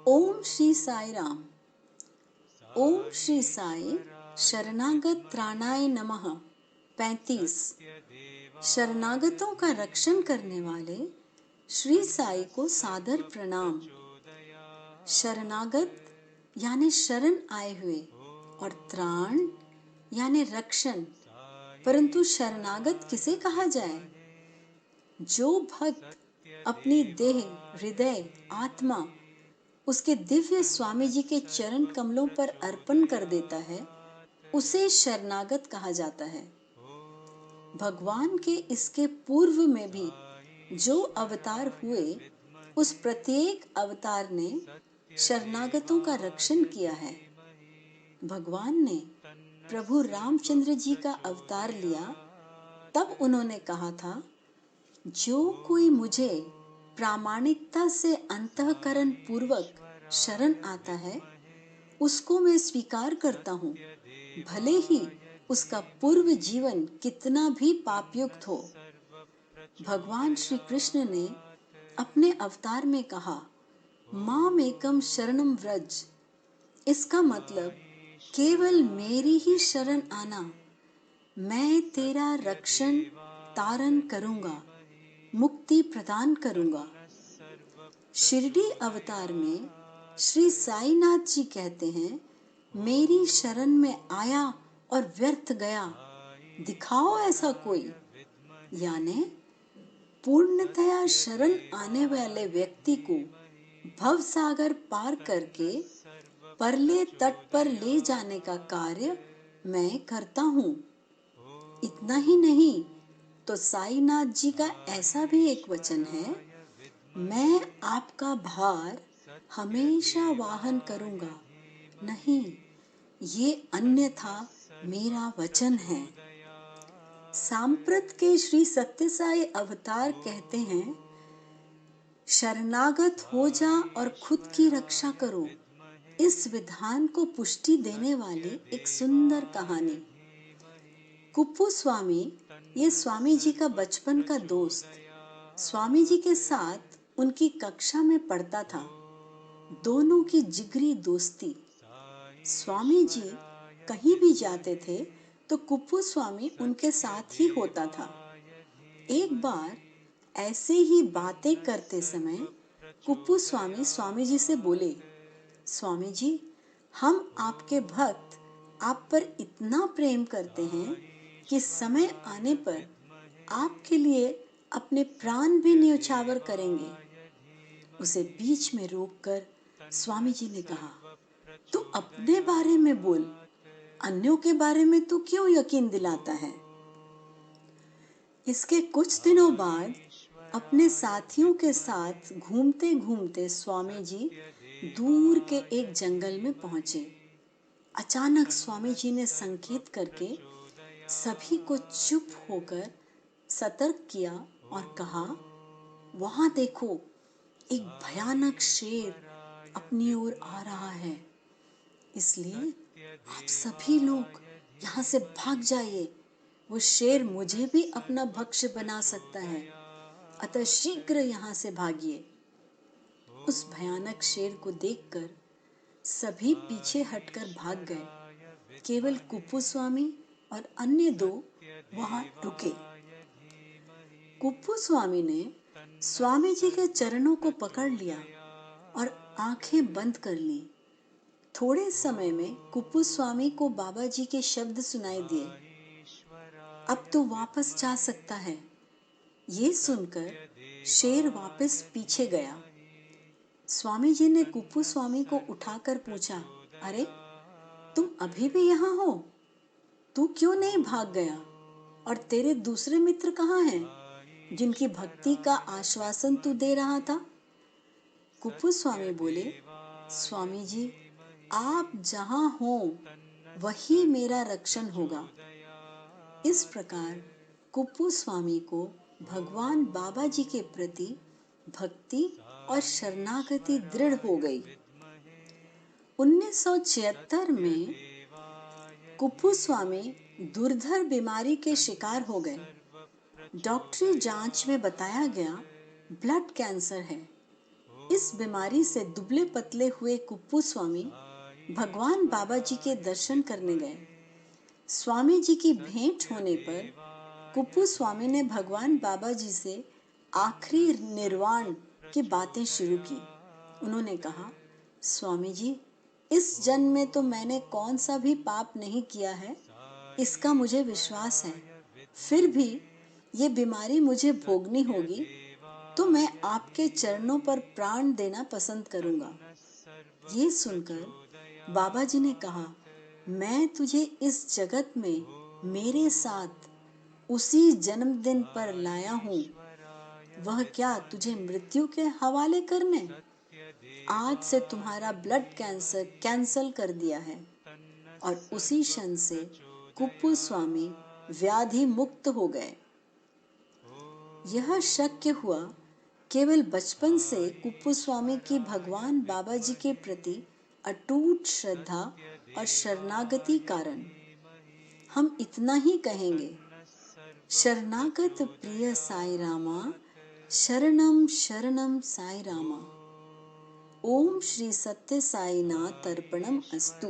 ओम श्री साई राम। ओम श्री साई शरणागत त्राणाय नमः। 35। शरणागतों का रक्षण करने वाले श्री साई को सादर प्रणाम। शरणागत यानी शरण आए हुए और त्राण यानी रक्षण। परंतु शरणागत किसे कहा जाए? जो भक्त अपनी देह, हृदय, आत्मा उसके दिव्य स्वामी जी के चरण कमलों पर अर्पण कर देता है, उसे शरणागत कहा जाता है। भगवान के इसके पूर्व में भी जो अवतार हुए, उस प्रत्येक अवतार ने शरणागतों का रक्षण किया है। भगवान ने प्रभु रामचंद्र जी का अवतार लिया, तब उन्होंने कहा था, जो कोई मुझे प्रामाणिकता से अंतःकरण पूर्वक शरण आता है, उसको मैं स्वीकार करता हूँ, भले ही उसका पूर्व जीवन कितना भी पापयुक्त हो। भगवान श्री कृष्ण ने अपने अवतार में कहा, माम एकम शरणम व्रज। इसका मतलब केवल मेरी ही शरण आना, मैं तेरा रक्षण तारण करूंगा, मुक्ति प्रदान करूंगा। शिरडी अवतार में श्री साईनाथ जी कहते हैं, मेरी शरण में आया और व्यर्थ गया, दिखाओ ऐसा कोई। यानी पूर्णतया शरण आने वाले व्यक्ति को भव सागर पार करके परले तट पर ले जाने का कार्य मैं करता हूँ। इतना ही नहीं तो साईनाथ जी का ऐसा भी एक वचन है, मैं आपका भार हमेशा वाहन करूंगा। नहीं, ये अन्यथा मेरा वचन है। सांप्रत के श्री सत्य साई अवतार कहते हैं, शरणागत हो जा और खुद की रक्षा करो। इस विधान को पुष्टि देने वाली एक सुंदर कहानी। कुप्पू स्वामी, ये स्वामी जी का बचपन का दोस्त, स्वामी जी के साथ उनकी कक्षा में पढ़ता था। दोनों की जिगरी दोस्ती। स्वामी जी कहीं भी जाते थे तो कुप्पू स्वामी उनके साथ ही होता था। एक बार ऐसे ही बातें करते समय कुप्पू स्वामी स्वामी जी से बोले, स्वामी जी, हम आपके भक्त आप पर इतना प्रेम करते हैं कि समय आने पर आपके लिए अपने प्राण भी न्यौछावर करेंगे। उसे बीच में रोककर स्वामी जी ने कहा, तू अपने बारे में बोल, अन्यों के बारे में तू क्यों यकीन दिलाता है? इसके कुछ दिनों बाद अपने साथियों के साथ घूमते घूमते स्वामी जी दूर के एक जंगल में पहुंचे। अचानक स्वामी जी ने संकेत करके सभी को चुप होकर सतर्क किया और कहा, वहां देखो, एक भयानक शेर अपनी ओर आ रहा है, इसलिए आप सभी लोग यहाँ से भाग जाइए। वो शेर मुझे भी अपना भक्ष्य बना सकता है, अतः शीघ्र यहाँ से भागिए। उस भयानक शेर को देखकर सभी पीछे हटकर भाग गए। केवल कुप्पू स्वामी और अन्य दो वहां रुके। कुप्पू स्वामी ने स्वामी जी के चरणों को पकड़ लिया और आंखें बंद कर ली। थोड़े समय में कुप्पू स्वामी को बाबा जी के शब्द सुनाई दिए, अब तो वापस जा सकता है। ये सुनकर शेर वापस पीछे गया। स्वामी जी ने कुप्पू स्वामी को उठाकर पूछा, अरे तुम अभी भी यहाँ हो? तू क्यों नहीं भाग गया? और तेरे दूसरे मित्र कहाँ हैं, जिनकी भक्ति का आश्वासन तू दे रहा था? कुप्पू स्वामी बोले, स्वामी जी, आप जहाँ हो वही मेरा रक्षण होगा। इस प्रकार कुप्पू स्वामी को भगवान बाबा जी के प्रति भक्ति और शरणागति दृढ़ हो गई। 1976 में कुप्पू स्वामी दुर्धर बीमारी के शिकार हो गए। डॉक्टरी जांच में बताया गया ब्लड कैंसर है। इस बीमारी से दुबले पतले हुए कुप्पू स्वामी भगवान बाबा जी के दर्शन करने गए। स्वामी जी की भेंट होने पर कुप्पू स्वामी ने भगवान बाबा जी से आखिरी निर्वाण की बातें शुरू की। उन्होंने कहा, स्वामी जी, इस जन्म में तो मैंने कौन सा भी पाप नहीं किया है, इसका मुझे विश्वास है। फिर भी ये बीमारी मुझे भोगनी होगी, तो मैं आपके चरणों पर प्राण देना पसंद करूंगा। ये सुनकर बाबा जी ने कहा, मैं तुझे इस जगत में मेरे साथ उसी जन्मदिन पर लाया हूँ। वह क्या तुझे मृत्यु के हवाले करने? आज से तुम्हारा ब्लड कैंसर कैंसल कर दिया है। और उसी क्षण से कुप्पू स्वामी व्याधि मुक्त हो गए। यह शक्य हुआ केवल बचपन से कुप्पू स्वामी की भगवान बाबा जी के प्रति अटूट श्रद्धा और शरणागति कारण। हम इतना ही कहेंगे, शरणागत प्रिय साई रामा, शरणम शरणम साई रामा। ओम श्री सत्य साई नाथ अर्पणम अस्तु।